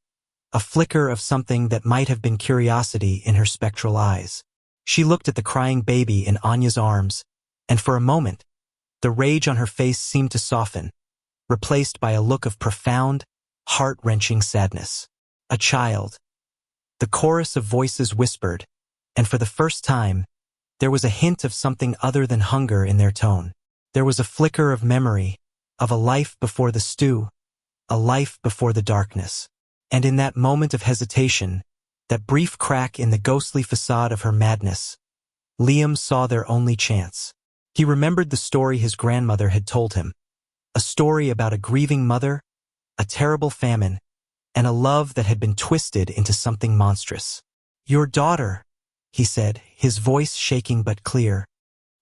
a flicker of something that might have been curiosity in her spectral eyes. She looked at the crying baby in Anya's arms, and for a moment, the rage on her face seemed to soften, replaced by a look of profound, heart-wrenching sadness. A child. The chorus of voices whispered, and for the first time, there was a hint of something other than hunger in their tone. There was a flicker of memory, of a life before the stew, a life before the darkness. And in that moment of hesitation, that brief crack in the ghostly facade of her madness, Liam saw their only chance. He remembered the story his grandmother had told him, a story about a grieving mother, a terrible famine, and a love that had been twisted into something monstrous. "Your daughter," he said, his voice shaking but clear.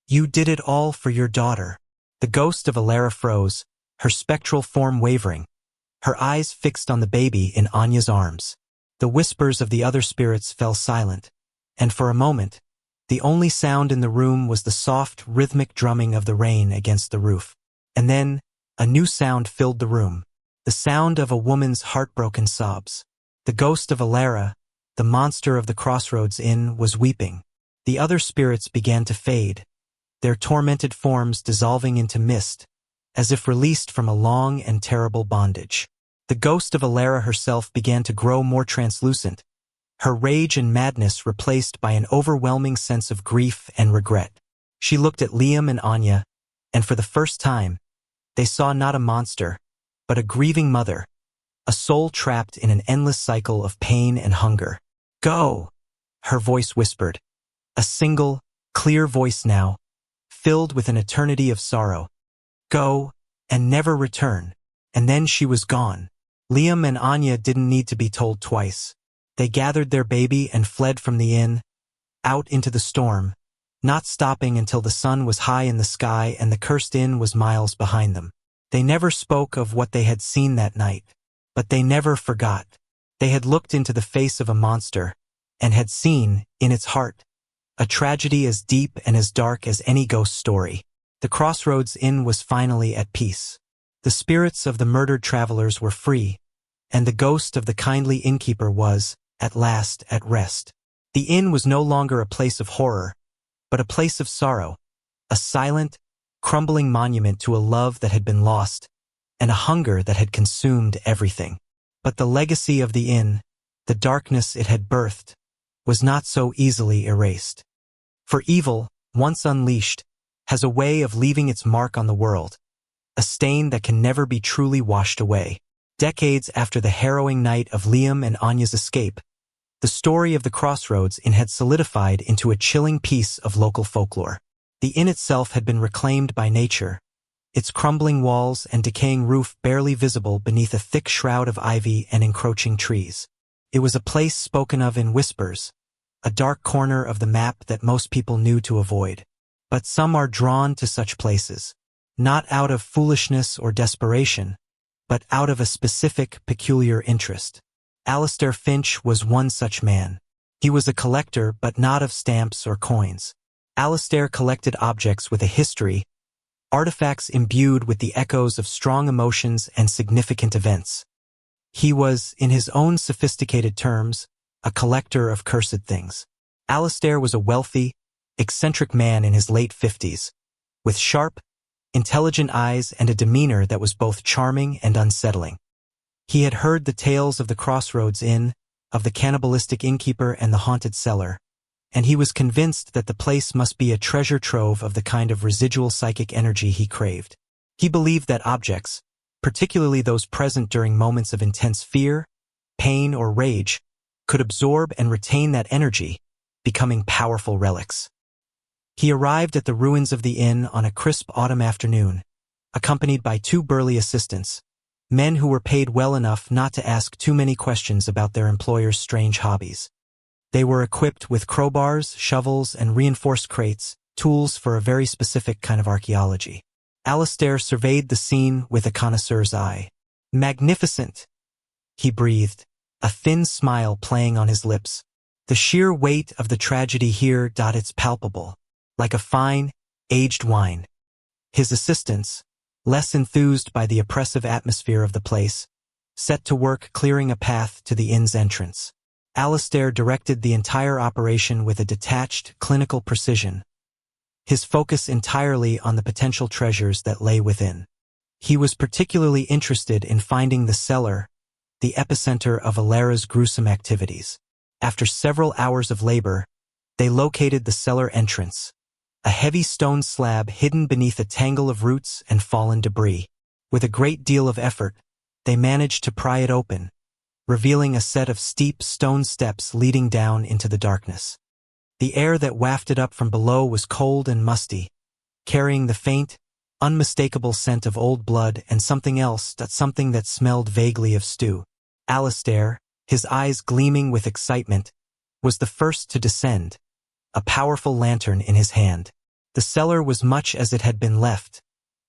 "You did it all for your daughter." The ghost of Alara froze, her spectral form wavering, her eyes fixed on the baby in Anya's arms. The whispers of the other spirits fell silent, and for a moment, the only sound in the room was the soft, rhythmic drumming of the rain against the roof. And then, a new sound filled the room, the sound of a woman's heartbroken sobs. The ghost of Alara, the monster of the Crossroads Inn, was weeping. The other spirits began to fade, their tormented forms dissolving into mist, as if released from a long and terrible bondage. The ghost of Alara herself began to grow more translucent, her rage and madness replaced by an overwhelming sense of grief and regret. She looked at Liam and Anya, and for the first time, they saw not a monster, but a grieving mother, a soul trapped in an endless cycle of pain and hunger. "Go," her voice whispered, a single, clear voice now, filled with an eternity of sorrow. "Go, and never return." And then she was gone. Liam and Anya didn't need to be told twice. They gathered their baby and fled from the inn, out into the storm, not stopping until the sun was high in the sky and the cursed inn was miles behind them. They never spoke of what they had seen that night, but they never forgot. They had looked into the face of a monster, and had seen, in its heart, a tragedy as deep and as dark as any ghost story. The Crossroads Inn was finally at peace. The spirits of the murdered travelers were free, and the ghost of the kindly innkeeper was, at last, at rest. The inn was no longer a place of horror, but a place of sorrow, a silent, crumbling monument to a love that had been lost, and a hunger that had consumed everything. But the legacy of the inn, the darkness it had birthed, was not so easily erased. For evil, once unleashed, has a way of leaving its mark on the world, a stain that can never be truly washed away. Decades after the harrowing night of Liam and Anya's escape, the story of the Crossroads Inn had solidified into a chilling piece of local folklore. The inn itself had been reclaimed by nature, its crumbling walls and decaying roof barely visible beneath a thick shroud of ivy and encroaching trees. It was a place spoken of in whispers, a dark corner of the map that most people knew to avoid. But some are drawn to such places, not out of foolishness or desperation, but out of a specific, peculiar interest. Alistair Finch was one such man. He was a collector, but not of stamps or coins. Alistair collected objects with a history, artifacts imbued with the echoes of strong emotions and significant events. He was, in his own sophisticated terms, a collector of cursed things. Alistair was a wealthy, eccentric man in his late 50s, with sharp, intelligent eyes and a demeanor that was both charming and unsettling. He had heard the tales of the Crossroads Inn, of the cannibalistic innkeeper and the haunted cellar, and he was convinced that the place must be a treasure trove of the kind of residual psychic energy he craved. He believed that objects, particularly those present during moments of intense fear, pain, or rage, could absorb and retain that energy, becoming powerful relics. He arrived at the ruins of the inn on a crisp autumn afternoon, accompanied by 2 burly assistants, men who were paid well enough not to ask too many questions about their employer's strange hobbies. They were equipped with crowbars, shovels, and reinforced crates, tools for a very specific kind of archaeology. Alistair surveyed the scene with a connoisseur's eye. "Magnificent," he breathed, a thin smile playing on his lips. "The sheer weight of the tragedy here, it's palpable, like a fine, aged wine." His assistants, less enthused by the oppressive atmosphere of the place, set to work clearing a path to the inn's entrance. Alistair directed the entire operation with a detached, clinical precision, his focus entirely on the potential treasures that lay within. He was particularly interested in finding the cellar, the epicenter of Alara's gruesome activities. After several hours of labor, they located the cellar entrance, a heavy stone slab hidden beneath a tangle of roots and fallen debris. With a great deal of effort, they managed to pry it open, revealing a set of steep stone steps leading down into the darkness. The air that wafted up from below was cold and musty, carrying the faint, unmistakable scent of old blood and something that smelled vaguely of stew. Alistair, his eyes gleaming with excitement, was the first to descend, a powerful lantern in his hand. The cellar was much as it had been left,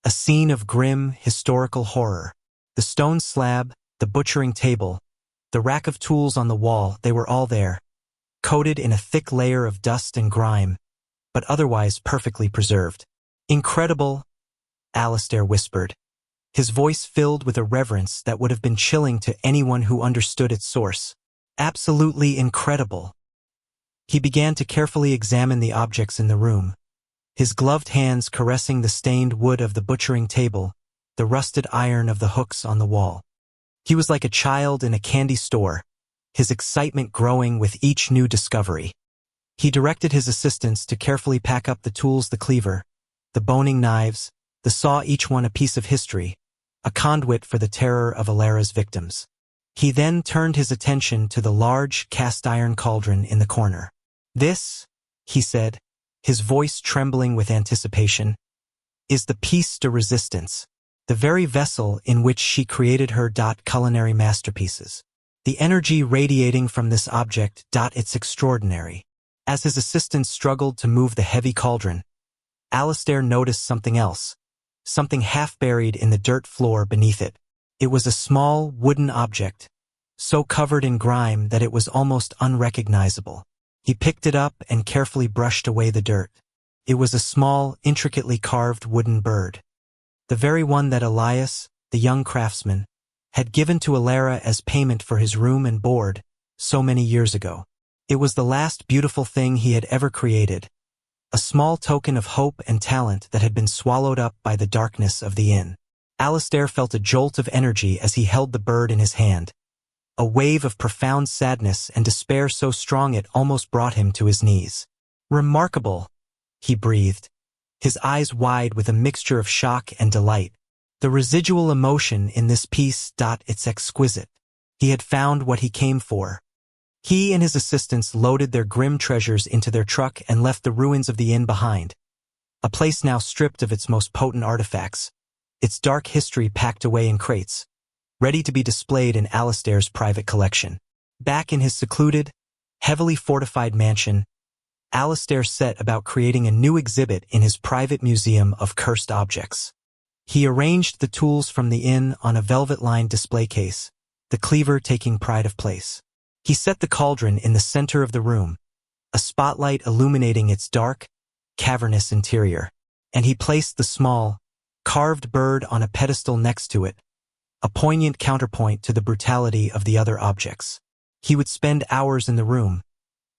a scene of grim, historical horror. The stone slab, the butchering table, the rack of tools on the wall, they were all there, coated in a thick layer of dust and grime, but otherwise perfectly preserved. "Incredible," Alistair whispered, his voice filled with a reverence that would have been chilling to anyone who understood its source. "Absolutely incredible." He began to carefully examine the objects in the room, his gloved hands caressing the stained wood of the butchering table, the rusted iron of the hooks on the wall. He was like a child in a candy store, his excitement growing with each new discovery. He directed his assistants to carefully pack up the tools, the cleaver, the boning knives, the saw, each one a piece of history, a conduit for the terror of Alara's victims. He then turned his attention to the large cast-iron cauldron in the corner. "This," he said, his voice trembling with anticipation, "is the piece de resistance, the very vessel in which she created her culinary masterpieces. The energy radiating from this object it's extraordinary." As his assistants struggled to move the heavy cauldron, Alistair noticed something else, something half-buried in the dirt floor beneath it. It was a small, wooden object, so covered in grime that it was almost unrecognizable. He picked it up and carefully brushed away the dirt. It was a small, intricately carved wooden bird, the very one that Elias, the young craftsman, had given to Alara as payment for his room and board so many years ago. It was the last beautiful thing he had ever created, a small token of hope and talent that had been swallowed up by the darkness of the inn. Alistair felt a jolt of energy as he held the bird in his hand, a wave of profound sadness and despair so strong it almost brought him to his knees. "Remarkable," he breathed, his eyes wide with a mixture of shock and delight. "The residual emotion in this piece, it's exquisite." He had found what he came for. He and his assistants loaded their grim treasures into their truck and left the ruins of the inn behind, a place now stripped of its most potent artifacts, its dark history packed away in crates, ready to be displayed in Alistair's private collection. Back in his secluded, heavily fortified mansion, Alistair set about creating a new exhibit in his private museum of cursed objects. He arranged the tools from the inn on a velvet-lined display case, the cleaver taking pride of place. He set the cauldron in the center of the room, a spotlight illuminating its dark, cavernous interior, and he placed the small, carved bird on a pedestal next to it, a poignant counterpoint to the brutality of the other objects. He would spend hours in the room,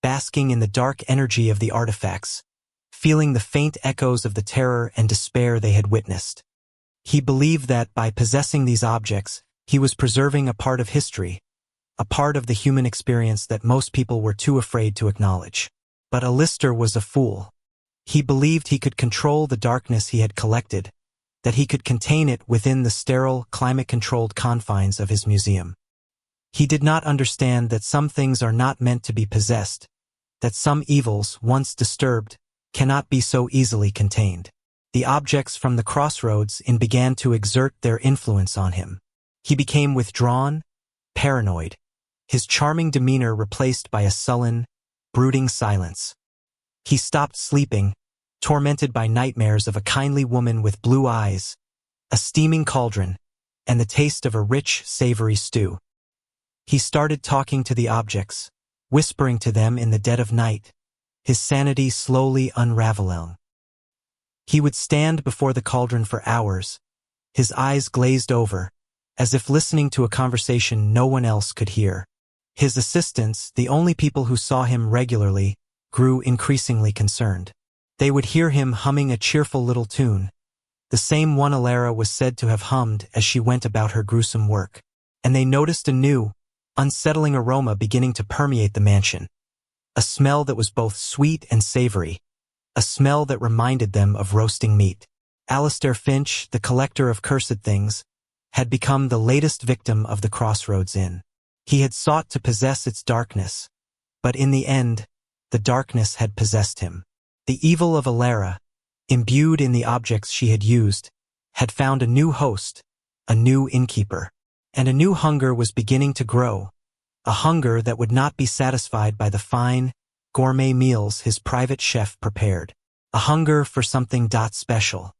basking in the dark energy of the artifacts, feeling the faint echoes of the terror and despair they had witnessed. He believed that by possessing these objects, he was preserving a part of history, a part of the human experience that most people were too afraid to acknowledge. But Alistair was a fool. He believed he could control the darkness he had collected, that he could contain it within the sterile, climate-controlled confines of his museum. He did not understand that some things are not meant to be possessed, that some evils, once disturbed, cannot be so easily contained. The objects from the crossroads began to exert their influence on him. He became withdrawn, paranoid, his charming demeanor replaced by a sullen, brooding silence. He stopped sleeping, tormented by nightmares of a kindly woman with blue eyes, a steaming cauldron, and the taste of a rich, savory stew. He started talking to the objects, whispering to them in the dead of night, his sanity slowly unraveling. He would stand before the cauldron for hours, his eyes glazed over, as if listening to a conversation no one else could hear. His assistants, the only people who saw him regularly, grew increasingly concerned. They would hear him humming a cheerful little tune, the same one Alara was said to have hummed as she went about her gruesome work. And they noticed a new, unsettling aroma beginning to permeate the mansion. A smell that was both sweet and savory, a smell that reminded them of roasting meat. Alistair Finch, the collector of cursed things, had become the latest victim of the Crossroads Inn. He had sought to possess its darkness, but in the end, the darkness had possessed him. The evil of Alara, imbued in the objects she had used, had found a new host, a new innkeeper. And a new hunger was beginning to grow, a hunger that would not be satisfied by the fine, gourmet meals his private chef prepared. A hunger for something special,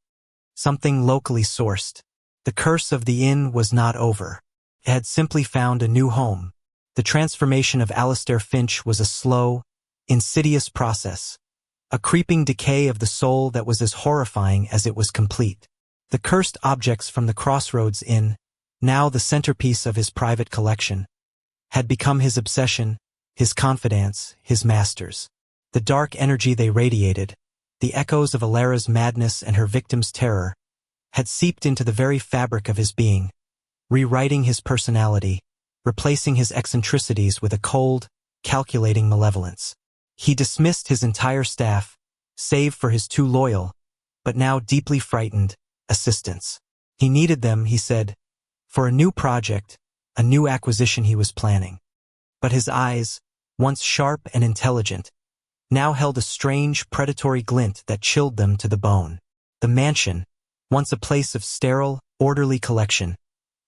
something locally sourced. The curse of the inn was not over. It had simply found a new home. The transformation of Alistair Finch was a slow, insidious process, a creeping decay of the soul that was as horrifying as it was complete. The cursed objects from the Crossroads Inn, now the centerpiece of his private collection, had become his obsession, his confidants, his masters. The dark energy they radiated, the echoes of Alara's madness and her victim's terror, had seeped into the very fabric of his being, rewriting his personality, replacing his eccentricities with a cold, calculating malevolence. He dismissed his entire staff, save for his two loyal, but now deeply frightened, assistants. He needed them, he said, for a new project, a new acquisition he was planning. But his eyes, once sharp and intelligent, now held a strange, predatory glint that chilled them to the bone. The mansion, once a place of sterile, orderly collection,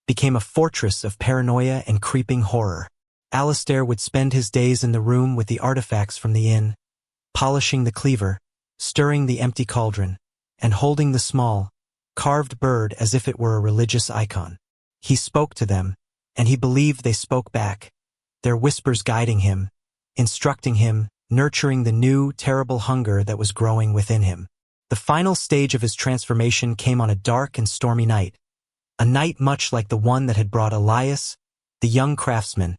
became a fortress of paranoia and creeping horror. Alistair would spend his days in the room with the artifacts from the inn, polishing the cleaver, stirring the empty cauldron, and holding the small, carved bird as if it were a religious icon. He spoke to them, and he believed they spoke back, their whispers guiding him, instructing him, nurturing the new, terrible hunger that was growing within him. The final stage of his transformation came on a dark and stormy night, a night much like the one that had brought Elias, the young craftsman,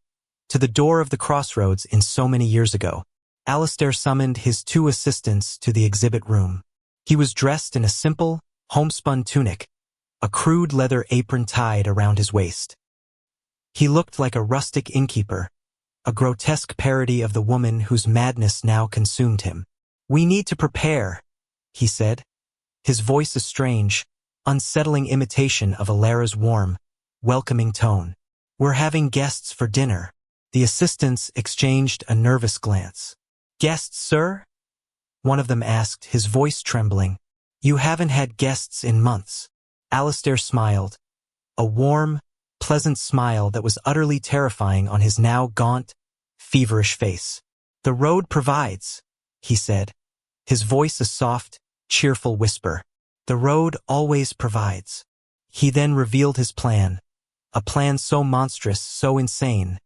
to the door of the Crossroads Inn so many years ago. Alistair summoned his two assistants to the exhibit room. He was dressed in a simple, homespun tunic, a crude leather apron tied around his waist. He looked like a rustic innkeeper, a grotesque parody of the woman whose madness now consumed him. "We need to prepare," he said, his voice a strange, unsettling imitation of Alara's warm, welcoming tone. "We're having guests for dinner." The assistants exchanged a nervous glance. "Guests, sir?" one of them asked, his voice trembling. "You haven't had guests in months." Alistair smiled, a warm, pleasant smile that was utterly terrifying on his now gaunt, feverish face. "The road provides," he said, his voice a soft, cheerful whisper. "The road always provides." He then revealed his plan, a plan so monstrous, so insane,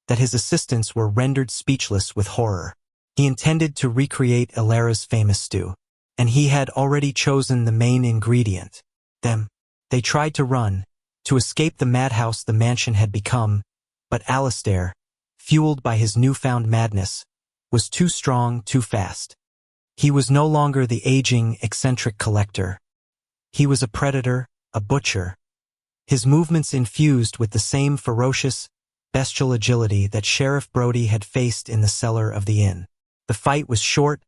that his assistants were rendered speechless with horror. He intended to recreate Alara's famous stew, and he had already chosen the main ingredient, them. They tried to run, to escape the madhouse the mansion had become, but Alistair, fueled by his newfound madness, was too strong, too fast. He was no longer the aging, eccentric collector. He was a predator, a butcher, his movements infused with the same ferocious, bestial agility that Sheriff Brody had faced in the cellar of the inn. The fight was short,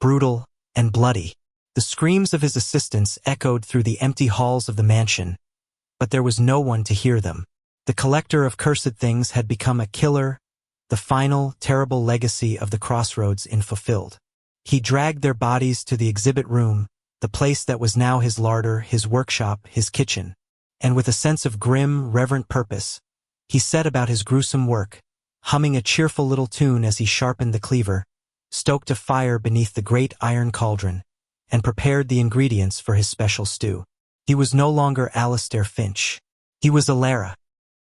brutal, and bloody. The screams of his assistants echoed through the empty halls of the mansion, but there was no one to hear them. The collector of cursed things had become a killer, the final, terrible legacy of the Crossroads Inn fulfilled. He dragged their bodies to the exhibit room, the place that was now his larder, his workshop, his kitchen, and with a sense of grim, reverent purpose, he set about his gruesome work, humming a cheerful little tune as he sharpened the cleaver, stoked a fire beneath the great iron cauldron, and prepared the ingredients for his special stew. He was no longer Alistair Finch. He was Alara.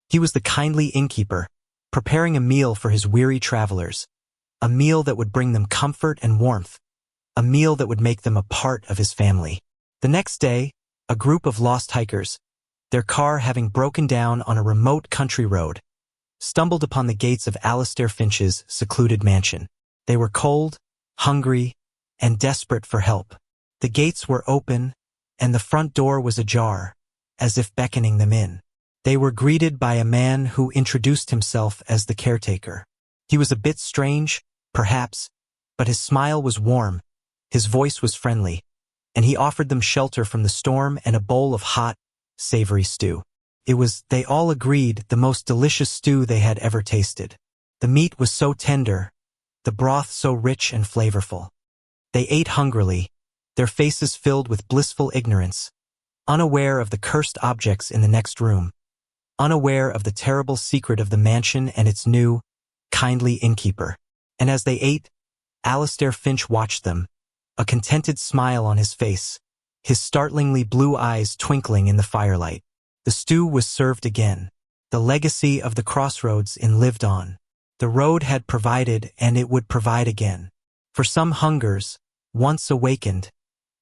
He was the kindly innkeeper, preparing a meal for his weary travelers, a meal that would bring them comfort and warmth, a meal that would make them a part of his family. The next day, a group of lost hikers, their car having broken down on a remote country road, stumbled upon the gates of Alistair Finch's secluded mansion. They were cold, hungry, and desperate for help. The gates were open, and the front door was ajar, as if beckoning them in. They were greeted by a man who introduced himself as the caretaker. He was a bit strange, perhaps, but his smile was warm, his voice was friendly, and he offered them shelter from the storm and a bowl of hot, savory stew. It was, they all agreed, the most delicious stew they had ever tasted. The meat was so tender, the broth so rich and flavorful. They ate hungrily, their faces filled with blissful ignorance, unaware of the cursed objects in the next room, unaware of the terrible secret of the mansion and its new, kindly innkeeper. And as they ate, Alistair Finch watched them, a contented smile on his face, his startlingly blue eyes twinkling in the firelight. The stew was served again. The legacy of the crossroads lived on. The road had provided, and it would provide again. For some hungers, once awakened,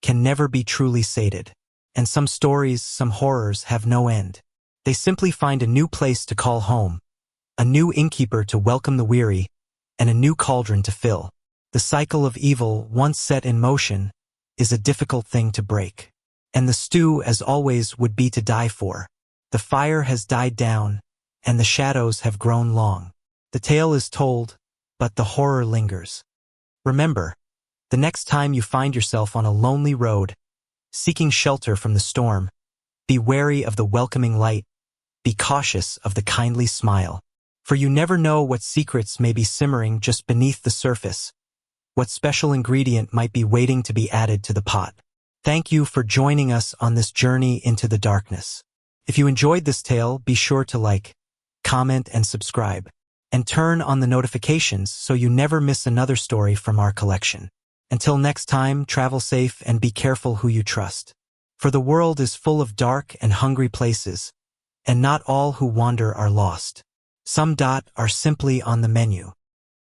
can never be truly sated. And some stories, some horrors have no end. They simply find a new place to call home, a new innkeeper to welcome the weary, and a new cauldron to fill. The cycle of evil, once set in motion, is a difficult thing to break. And the stew, as always, would be to die for. The fire has died down, and the shadows have grown long. The tale is told, but the horror lingers. Remember, the next time you find yourself on a lonely road, seeking shelter from the storm, be wary of the welcoming light, be cautious of the kindly smile. For you never know what secrets may be simmering just beneath the surface, what special ingredient might be waiting to be added to the pot. Thank you for joining us on this journey into the darkness. If you enjoyed this tale, be sure to like, comment, and subscribe, and turn on the notifications so you never miss another story from our collection. Until next time, travel safe and be careful who you trust. For the world is full of dark and hungry places, and not all who wander are lost. Some are simply on the menu.